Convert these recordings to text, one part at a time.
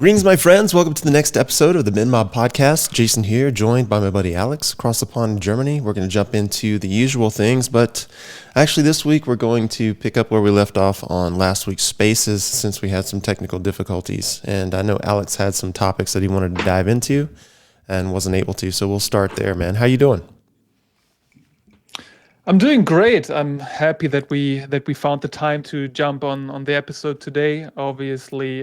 Greetings, my friends. Welcome to the next episode of the MinMob podcast. Jason here, joined by my buddy Alex across the pond in Germany. We're going to jump into the usual things, but actually this week we're going to pick up where we left off on last week's Spaces since we had some technical difficulties. And I know Alex had some topics that he wanted to dive into and wasn't able to, so we'll start there, man. How you doing? I'm doing great. I'm happy that we found the time to jump on the episode today. Obviously,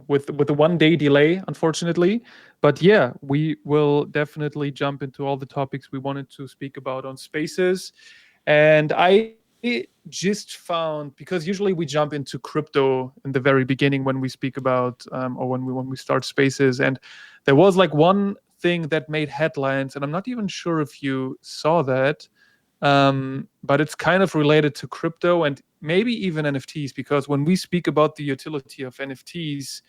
with a 1 day delay, unfortunately, but yeah, we will definitely jump into all the topics we wanted to speak about on Spaces. And I just found, because usually we jump into crypto in the very beginning when we speak about or when we start Spaces, and there was like one thing that made headlines, and I'm not even sure if you saw that. But it's kind of related to crypto and maybe even NFTs, because when we speak about the utility of NFTs,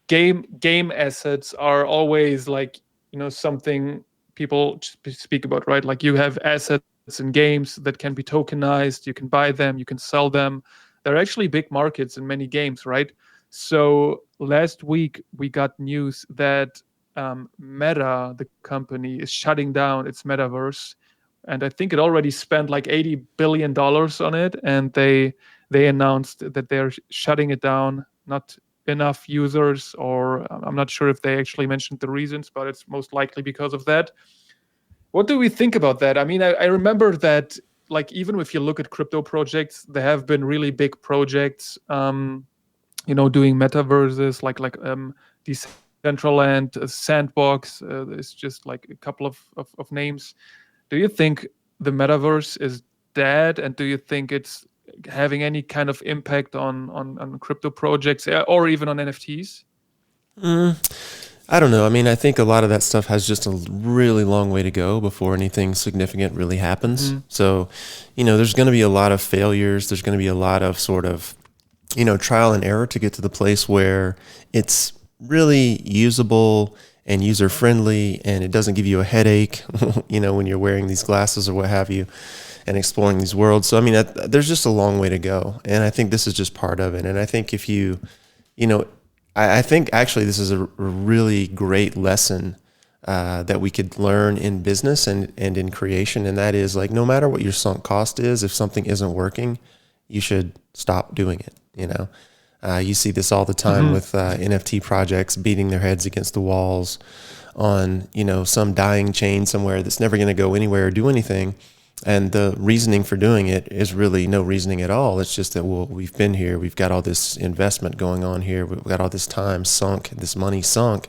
game assets are always like, something people speak about, right? Like you have assets in games that can be tokenized, you can buy them, you can sell them. They're actually big markets in many games, right? So last week we got news that Meta, the company, is shutting down its metaverse, and I think it already spent like $80 billion on it, and they announced that they're shutting it down. Not enough users, or I'm not sure if they actually mentioned the reasons, but it's most likely because of that. What do we think about that? I mean, I remember that, like, even if you look at crypto projects, there have been really big projects, doing metaverses, like Decentraland, Sandbox. It's just like a couple of names. Do you think the metaverse is dead, and do you think it's having any kind of impact on crypto projects or even on NFTs? I don't know. I mean, I think a lot of that stuff has just a really long way to go before anything significant really happens. So, there's going to be a lot of failures. There's going to be a lot of sort of, trial and error to get to the place where it's really usable and user friendly, and it doesn't give you a headache, when you're wearing these glasses or what have you and exploring these worlds. So, I mean, there's just a long way to go. And I think this is just part of it. And I think if I think actually this is a really great lesson that we could learn in business and in creation. And that is, like, no matter what your sunk cost is, if something isn't working, you should stop doing it. You see this all the time with NFT projects beating their heads against the walls on, some dying chain somewhere that's never going to go anywhere or do anything. And the reasoning for doing it is really no reasoning at all. It's just that, well, we've been here. We've got all this investment going on here. We've got all this time sunk, this money sunk.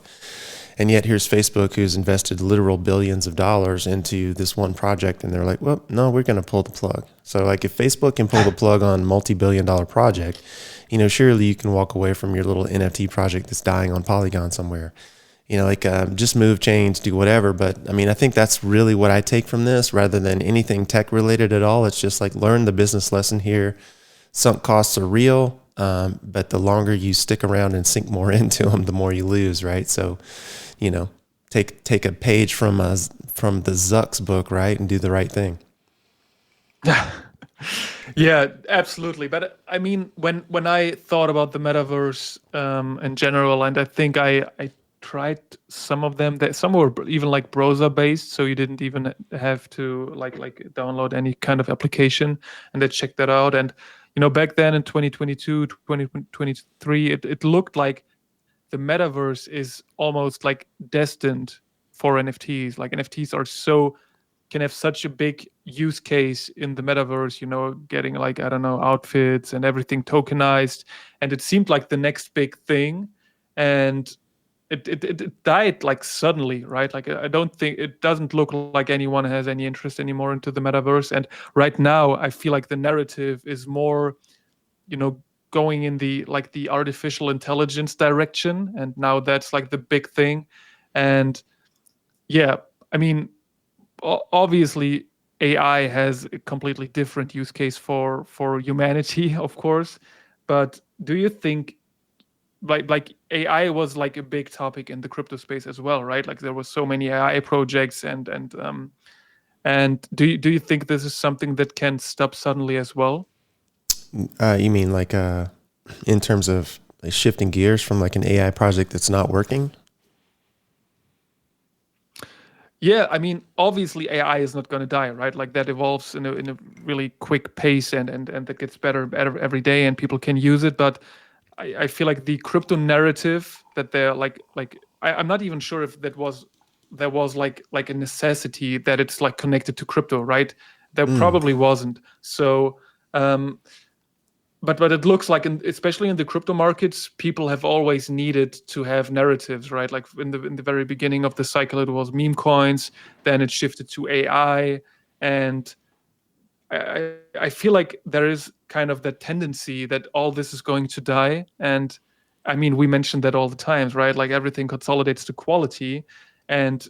And yet here's Facebook, who's invested literal billions of dollars into this one project. And they're like, well, no, we're going to pull the plug. So, like, if Facebook can pull the plug on a multi-billion-dollar project, surely you can walk away from your little NFT project that's dying on Polygon somewhere. Just move, change, do whatever. But I mean, I think that's really what I take from this, rather than anything tech related at all. It's just like, learn the business lesson here. Sunk costs are real, but the longer you stick around and sink more into them, the more you lose, right? So, take a page from the Zuck's book, right, and do the right thing. Yeah, absolutely. But I mean, when I thought about the metaverse in general, and I think I tried some of them, that some were even like browser based, so you didn't even have to like download any kind of application, and I checked that out. And back then in 2022, 2023, it looked like the metaverse is almost like destined for NFTs. Like, NFTs can have such a big use case in the metaverse, getting, like, I don't know, outfits and everything tokenized. And it seemed like the next big thing. And it died like suddenly, right? Like, I don't think, it doesn't look like anyone has any interest anymore into the metaverse. And right now I feel like the narrative is more, going in the artificial intelligence direction. And now that's like the big thing. And yeah, I mean, obviously AI has a completely different use case for humanity, of course. But do you think, like AI was like a big topic in the crypto space as well, right? Like, there was so many AI projects, and do you think this is something that can stop suddenly as well? You mean like in terms of shifting gears from like an AI project that's not working? Yeah, I mean, obviously AI is not going to die, right? Like that evolves in a really quick pace, and that gets better and better every day, and people can use it. But I feel like the crypto narrative that they're I'm not even sure if there was like a necessity that it's like connected to crypto, right? There Mm. probably wasn't. So but it looks like especially in the crypto markets, people have always needed to have narratives, right? Like in the very beginning of the cycle it was meme coins, then it shifted to AI, and I feel like there is kind of that tendency that all this is going to die. And I mean, we mentioned that all the times, right? Like everything consolidates to quality. And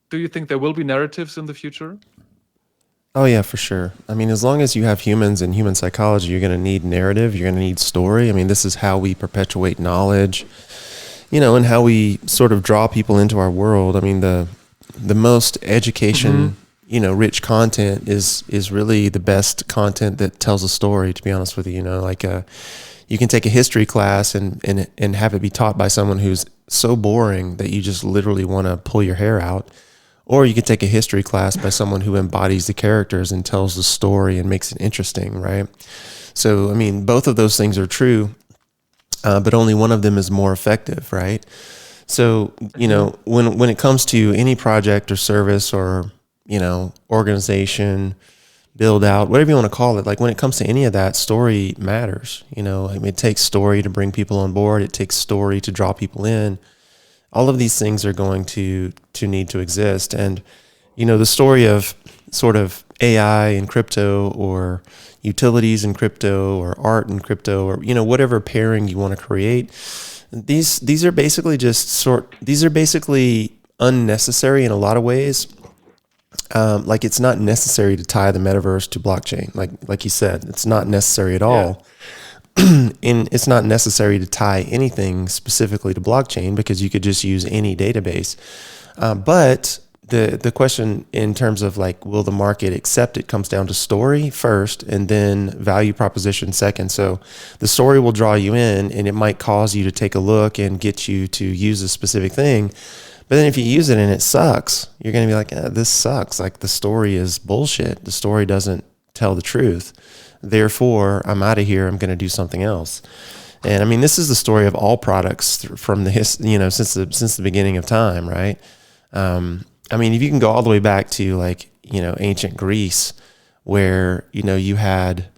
do you think there will be narratives in the future? Oh yeah, for sure. I mean, as long as you have humans and human psychology, you're going to need narrative. You're going to need story. I mean, this is how we perpetuate knowledge, and how we sort of draw people into our world. I mean, the most Mm-hmm. education, rich content is really the best content that tells a story. To be honest with you, like you can take a history class and have it be taught by someone who's so boring that you just literally want to pull your hair out. Or you could take a history class by someone who embodies the characters and tells the story and makes it interesting, right? So, I mean, both of those things are true, but only one of them is more effective, right? So, Mm-hmm. when it comes to any project or service or organization, build out, whatever you want to call it, like when it comes to any of that, story matters. I mean, it takes story to bring people on board. It takes story to draw people in. All of these things are going to need to exist, and the story of sort of AI and crypto, or utilities in crypto, or art in crypto, or whatever pairing you want to create. These are basically these are basically unnecessary in a lot of ways. Like it's not necessary to tie the metaverse to blockchain. Like you said, it's not necessary at Yeah. all. And it's not necessary to tie anything specifically to blockchain because you could just use any database. But the question in terms of like, will the market accept it, comes down to story first and then value proposition second. So the story will draw you in and it might cause you to take a look and get you to use a specific thing. But then if you use it and it sucks, you're going to be like, this sucks. Like the story is bullshit. The story doesn't tell the truth. Therefore, I'm out of here. I'm going to do something else. And I mean, this is the story of all products from since the beginning of time, right? I mean, if you can go all the way back to like, ancient Greece, where, you had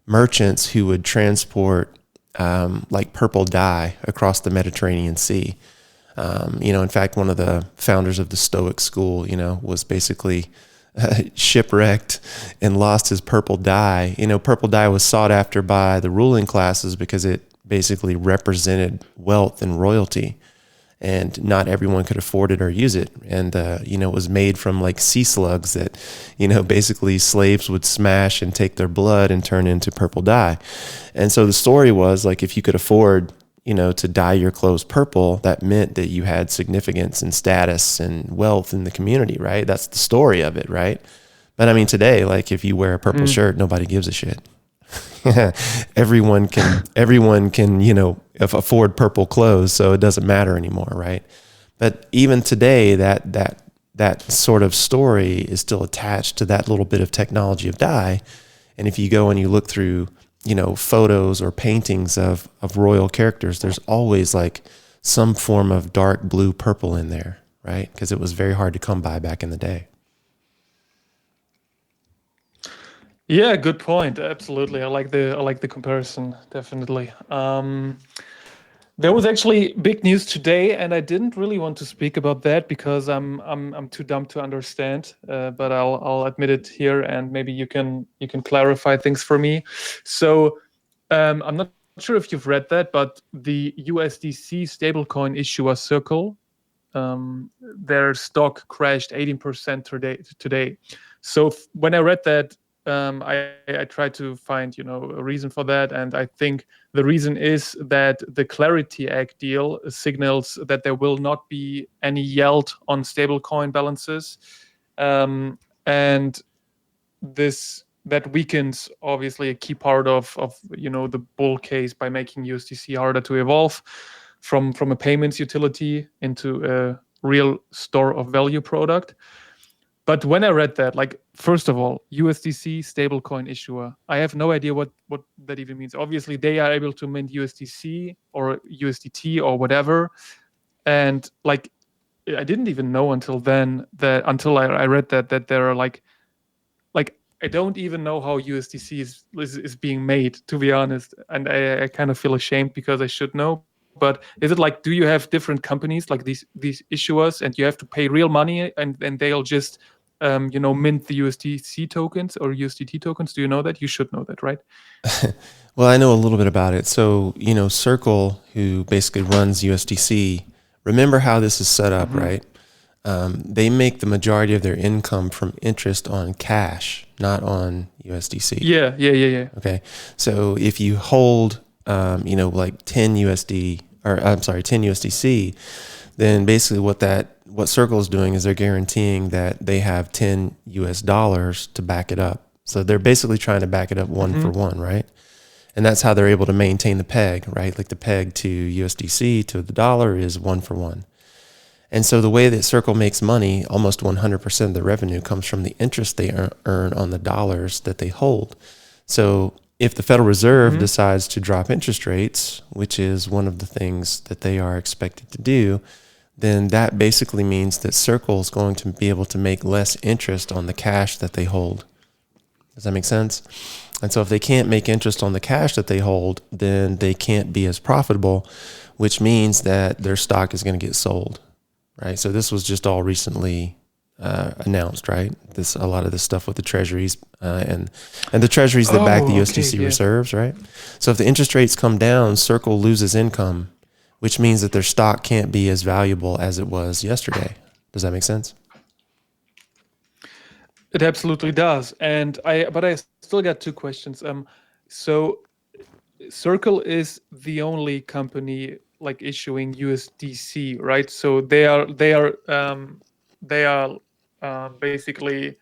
merchants who would transport like purple dye across the Mediterranean Sea. In fact, one of the founders of the Stoic school, was basically shipwrecked and lost his purple dye. Purple dye was sought after by the ruling classes because it basically represented wealth and royalty, and not everyone could afford it or use it. And it was made from like sea slugs that basically slaves would smash and take their blood and turn into purple dye. And so the story was like, if you could afford to dye your clothes purple, that meant that you had significance and status and wealth in the community, right? That's the story of it, right? But I mean, today, like if you wear a purple Mm. shirt, nobody gives a shit. everyone can afford purple clothes, so it doesn't matter anymore, right? But even today, that sort of story is still attached to that little bit of technology of dye. And if you go and you look through photos or paintings of royal characters, there's always like some form of dark blue purple in there, right? Because it was very hard to come by back in the day. Yeah, good point. Absolutely. I like the comparison, definitely. There was actually big news today, and I didn't really want to speak about that because I'm too dumb to understand. But I'll admit it here, and maybe you can clarify things for me. So I'm not sure if you've read that, but the USDC stablecoin issuer Circle, their stock crashed 18% today. So when I read that, I tried to find a reason for that, and I think the reason is that the Clarity Act deal signals that there will not be any yield on stablecoin balances, and this. that weakens obviously a key part of the bull case by making USDC harder to evolve from a payments utility into a real store of value product. But when I read that, like, first of all, USDC stablecoin issuer, I have no idea what that even means. Obviously, they are able to mint USDC or USDT or whatever, and like, I didn't even know until then that until I read that there are like I don't even know how USDC is being made, to be honest, and I kind of feel ashamed because I should know. But is it like, do you have different companies like these issuers, and you have to pay real money, and they'll just mint the USDC tokens or USDT tokens? Do you know that? You should know that, right? Well, I know a little bit about it. So, Circle, who basically runs USDC, remember how this is set up, right? They make the majority of their income from interest on cash, not on USDC. Yeah. Okay. So if you hold, like 10 USD, or I'm sorry, 10 USDC, then basically what Circle is doing is they're guaranteeing that they have 10 US dollars to back it up. So they're basically trying to back it up one for one, right? And that's how they're able to maintain the peg, right? Like the peg to USDC to the dollar is one for one. And so the way that Circle makes money, almost 100% of the revenue comes from the interest they earn on the dollars that they hold. So if the Federal Reserve decides to drop interest rates, which is one of the things that they are expected to do, then that basically means that Circle is going to be able to make less interest on the cash that they hold. Does that make sense? And so if they can't make interest on the cash that they hold, then they can't be as profitable, which means that their stock is going to get sold, right? So this was just all recently announced, right? A lot of this stuff with the treasuries and the treasuries that back the USDC reserves, right? So if the interest rates come down, Circle loses income, which means that their stock can't be as valuable as it was yesterday. Does that make sense? It absolutely does. But I still got two questions. So Circle is the only company like issuing USDC, right? So they are basically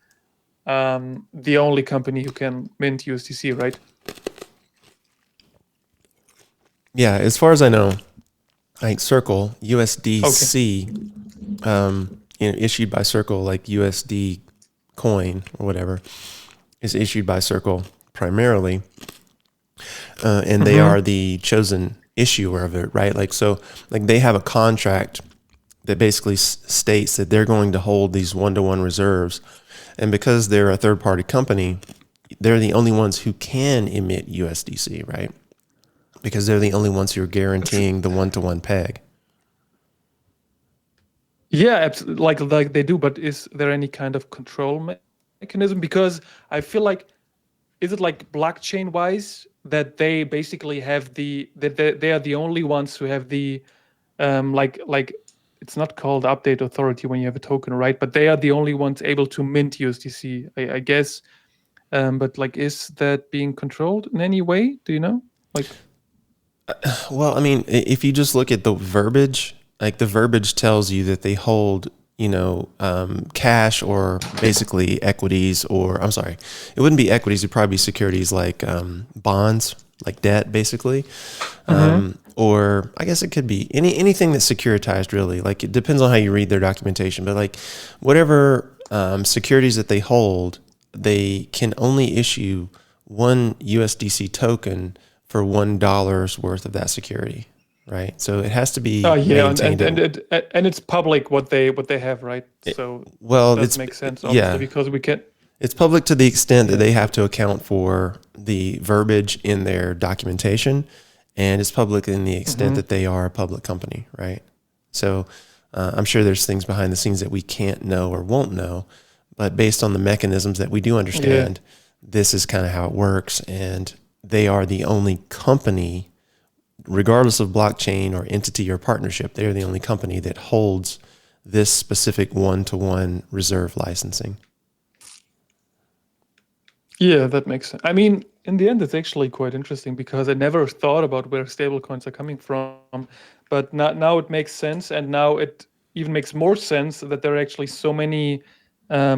the only company who can mint USDC, right? Yeah, as far as I know, like Circle USDC, issued by Circle, like USD coin or whatever, is issued by Circle primarily, and they are the chosen issuer of it, right? Like they have a contract that basically states that they're going to hold these one-to-one reserves, and because they're a third-party company, they're the only ones who can emit USDC, right? Because they're the only ones who are guaranteeing the one-to-one peg. Yeah, absolutely. Like they do, but is there any kind of control mechanism? Because I feel like, is it like blockchain wise that they basically have they are the only ones who have the like it's not called update authority when you have a token, right? But they are the only ones able to mint USDC, I guess. But like, is that being controlled in any way? Do you know? Like, well, I mean, if you just look at the verbiage, like the verbiage tells you that they hold, cash or basically equities, or I'm sorry, it wouldn't be equities. It'd probably be securities like bonds, like debt, basically. Or I guess it could be anything that's securitized, really. Like it depends on how you read their documentation, but like whatever securities that they hold, they can only issue one USDC token for $1 worth of that security, right? So it has to be maintained. And it's public what they have, right? So well, it makes sense, obviously, because we can. It's public to the extent that they have to account for the verbiage in their documentation, and it's public in the extent that they are a public company, right? So I'm sure there's things behind the scenes that we can't know or won't know, but based on the mechanisms that we do understand, this is kind of how it works, and they are the only company, regardless of blockchain or entity or partnership, they are the only company that holds this specific one-to-one reserve licensing. Yeah, that makes sense. I mean, in the end, it's actually quite interesting because I never thought about where stablecoins are coming from, but now it makes sense, and now it even makes more sense that there are actually so many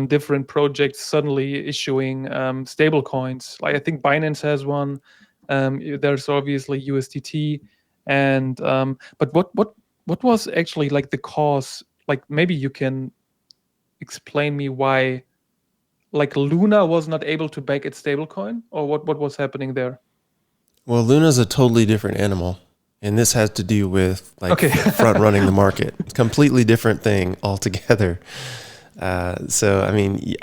different projects suddenly issuing stable coins. Like I think Binance has one. There's obviously USDT, and but what was actually like the cause? Like maybe you can explain me why like Luna was not able to back its stablecoin, or what was happening there? Well, Luna's a totally different animal, and this has to do with like Okay. front running the market. Completely different thing altogether. So you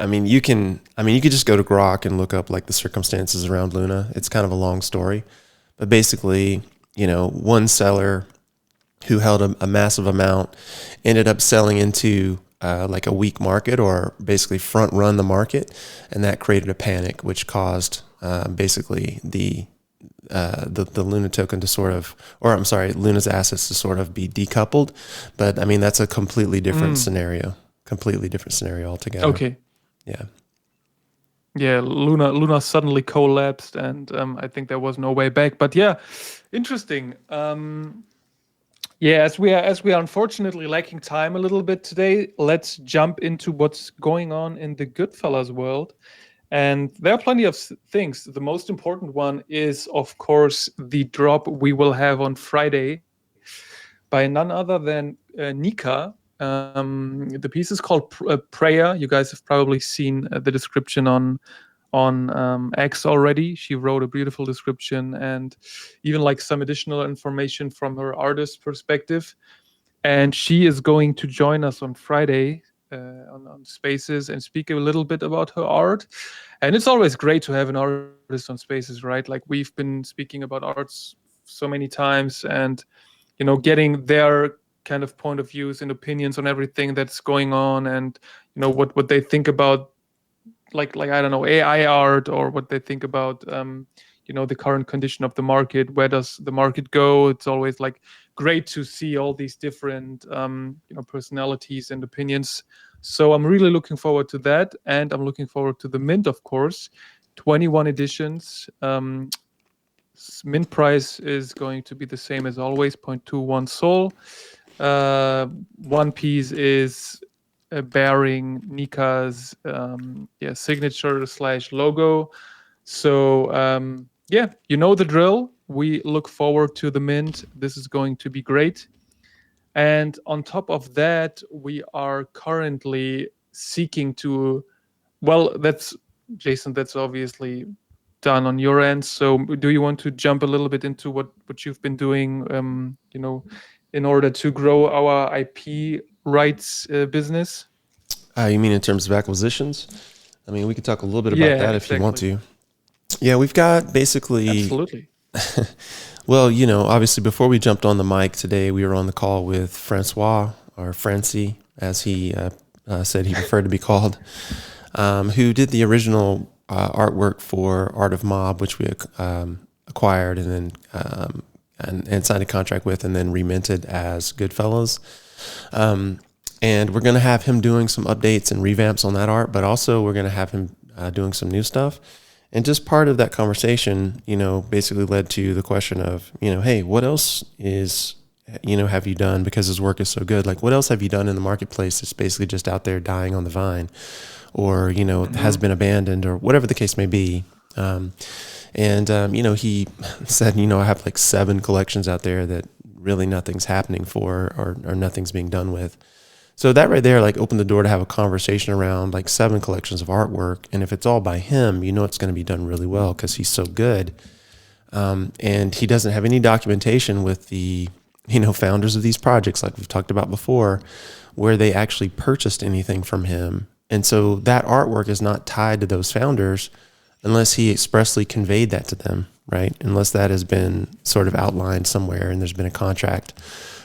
could just go to Grok and look up like the circumstances around Luna. It's kind of a long story, but basically, one seller who held a massive amount ended up selling into like a weak market, or basically front run the market, and that created a panic, which caused basically the Luna token to sort of, or I'm sorry, Luna's assets to sort of be decoupled. But I mean, that's a completely different scenario, altogether. Okay. Yeah. Yeah, Luna suddenly collapsed, and I think there was no way back. But yeah, interesting. Yeah, as we are unfortunately lacking time a little bit today, let's jump into what's going on in the Goodfellas world. And there are plenty of things. The most important one is, of course, the drop we will have on Friday by none other than Nika. The piece is called Prayer. You guys have probably seen the description on X already. She wrote a beautiful description and even like some additional information from her artist perspective. And she is going to join us on Friday on Spaces and speak a little bit about her art. And it's always great to have an artist on Spaces, right? Like we've been speaking about arts so many times, and getting their kind of point of views and opinions on everything that's going on, and what they think about like I don't know, AI art, or what they think about the current condition of the market. Where does the market go? It's always like great to see all these different personalities and opinions. So I'm really looking forward to that, and I'm looking forward to the mint, of course. 21 editions. Mint price is going to be the same as always, 0.21 Sol. One piece is bearing Nika's signature / logo. So you know the drill. We look forward to the mint. This is going to be great. And on top of that, we are currently seeking to, well, that's Jason, that's obviously done on your end. So do you want to jump a little bit into what you've been doing, in order to grow our IP rights business? You mean in terms of acquisitions? I mean, we could talk a little bit about that if you want exactly. to. Yeah, we've got basically. Absolutely. Well, obviously before we jumped on the mic today, we were on the call with Francois, or Francie, as he said he preferred to be called, who did the original artwork for Art of Mob, which we acquired and then and signed a contract with, and then reminted as Goodfellas. And we're going to have him doing some updates and revamps on that art, but also we're going to have him doing some new stuff. And just part of that conversation, basically led to the question of, hey, what else have you done? Because his work is so good. Like, what else have you done in the marketplace that's basically just out there dying on the vine, or, has been abandoned, or whatever the case may be. He said, I have like 7 collections out there that really nothing's happening for, or nothing's being done with. So that right there, like, opened the door to have a conversation around like 7 collections of artwork. And if it's all by him, it's going to be done really well because he's so good. And he doesn't have any documentation with the, founders of these projects, like we've talked about before, where they actually purchased anything from him. And so that artwork is not tied to those founders unless he expressly conveyed that to them, right? Unless that has been sort of outlined somewhere and there's been a contract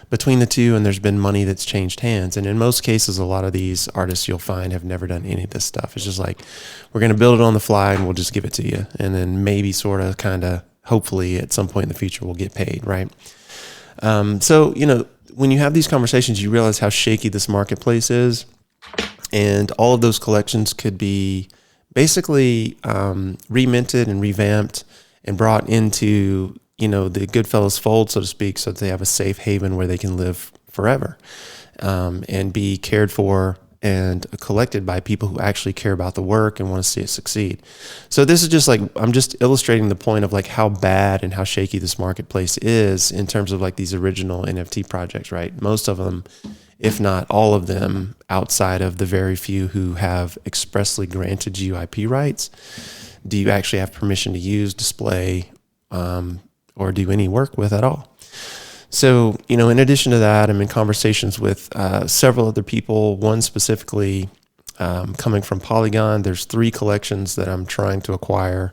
between the two, and there's been money that's changed hands. And in most cases, a lot of these artists you'll find have never done any of this stuff. It's just like, we're going to build it on the fly and we'll just give it to you. And then maybe sort of kind of, hopefully at some point in the future, we'll get paid, right? So, when you have these conversations, you realize how shaky this marketplace is. And all of those collections could be basically reminted and revamped and brought into the Goodfellas fold, so to speak, so that they have a safe haven where they can live forever and be cared for and collected by people who actually care about the work and want to see it succeed. So this is just like, I'm just illustrating the point of like how bad and how shaky this marketplace is in terms of like these original NFT projects, right? Most of them, if not all of them, outside of the very few who have expressly granted you IP rights, do you actually have permission to use, display, or do any work with at all? So, in addition to that, I'm in conversations with several other people, one specifically coming from Polygon. There's 3 collections that I'm trying to acquire,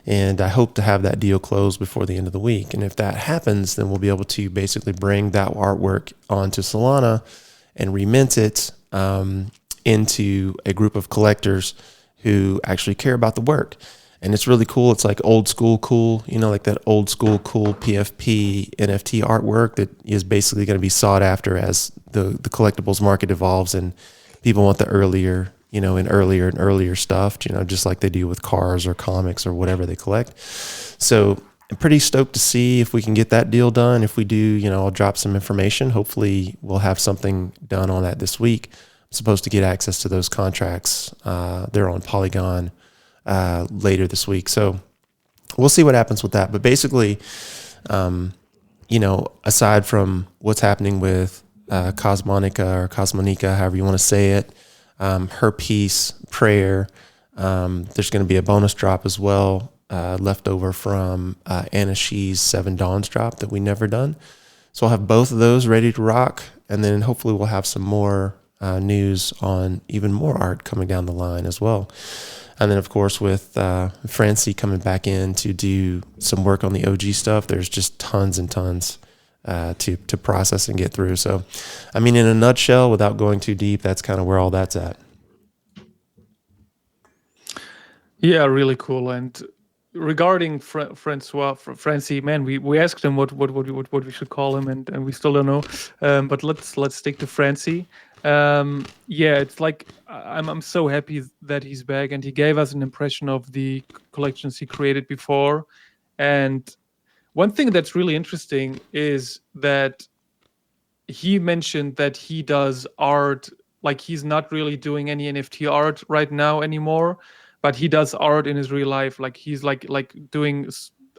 and I hope to have that deal closed before the end of the week. And if that happens, then we'll be able to basically bring that artwork onto Solana and remint it into a group of collectors who actually care about the work. And it's really cool. It's like old school cool, like that old school cool PFP NFT artwork that is basically going to be sought after as the collectibles market evolves and people want the earlier, and earlier stuff, just like they do with cars or comics or whatever they collect. So I'm pretty stoked to see if we can get that deal done. If we do, I'll drop some information. Hopefully we'll have something done on that this week. I'm supposed to get access to those contracts. They're on Polygon later this week. So we'll see what happens with that. But basically, aside from what's happening with Cosmonica, however you want to say it, her piece, Prayer, there's going to be a bonus drop as well, left over from Anna Shee's 7 Dawns drop that we never done. So I'll have both of those ready to rock. And then hopefully we'll have some more news on even more art coming down the line as well. And then, of course, with Francie coming back in to do some work on the OG stuff, there's just tons and tons to process and get through. So, I mean, in a nutshell, without going too deep, that's kind of where all that's at. Yeah, really cool. And regarding Francie, man, we asked him what we should call him, and we still don't know. But let's stick to Francie. Yeah, it's like I'm so happy that he's back, and he gave us an impression of the collections he created before. And one thing that's really interesting is that he mentioned that he does art, like he's not really doing any NFT art right now anymore, but he does art in his real life. Like he's like doing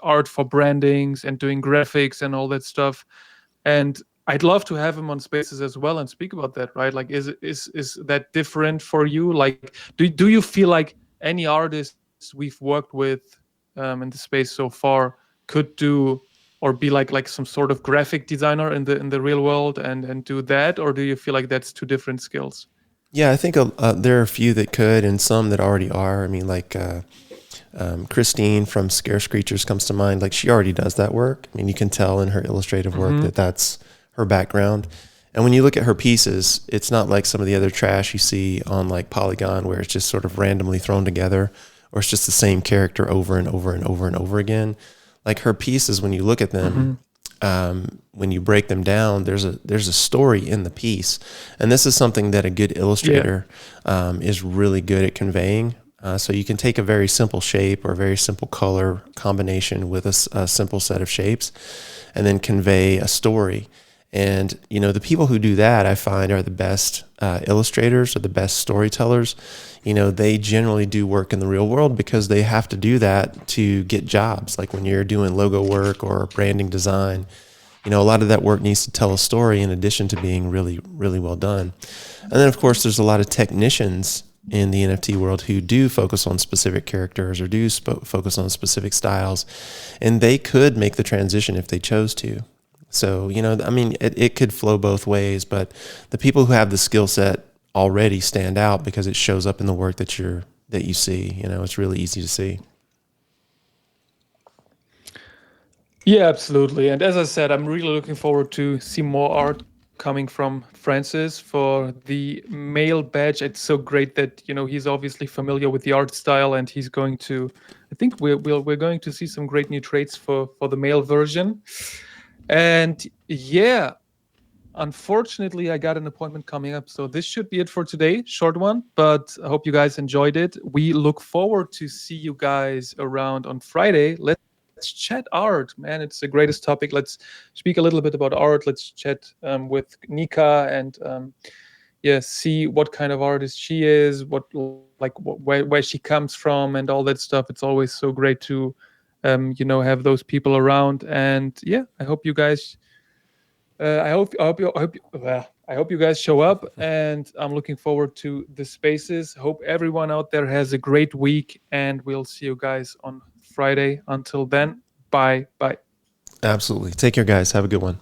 art for brandings and doing graphics and all that stuff. And I'd love to have him on Spaces as well and speak about that, right? Like, is that different for you? Like, do you feel like any artists we've worked with in the space so far could do or be like some sort of graphic designer in the real world and do that, or do you feel like that's 2 different skills? Yeah, I think there are a few that could and some that already are. I mean, like Christine from Scarce Creatures comes to mind. Like she already does that work. I mean, you can tell in her illustrative work that that's her background. And when you look at her pieces, it's not like some of the other trash you see on like Polygon where it's just sort of randomly thrown together or it's just the same character over and over and over and over again. Like her pieces, when you look at them, when you break them down, there's a story in the piece. And this is something that a good illustrator is really good at conveying. So you can take a very simple shape or a very simple color combination with a simple set of shapes and then convey a story. And, the people who do that, I find, are the best illustrators or the best storytellers. They generally do work in the real world because they have to do that to get jobs. Like when you're doing logo work or branding design, a lot of that work needs to tell a story in addition to being really, really well done. And then, of course, there's a lot of technicians in the NFT world who do focus on specific characters or do focus on specific styles, and they could make the transition if they chose to. So, I mean, it could flow both ways, but the people who have the skill set already stand out because it shows up in the work that you see. It's really easy to see. Yeah, absolutely. And as I said, I'm really looking forward to see more art coming from Francis for the male badge. It's so great that he's obviously familiar with the art style, and he's going to. I think we're going to see some great new traits for the male version. And yeah, unfortunately, I got an appointment coming up. So this should be it for today. Short one, but I hope you guys enjoyed it. We look forward to see you guys around on Friday. Let's chat art, man. It's the greatest topic. Let's speak a little bit about art. Let's chat with Nika and yeah, see what kind of artist she is, where she comes from, and all that stuff. It's always so great to have those people around. And yeah, I hope you guys I hope you guys show up, and I'm looking forward to the spaces. Hope everyone out there has a great week, and we'll see you guys on Friday. Until then, bye bye. Absolutely. Take care, guys. Have a good one.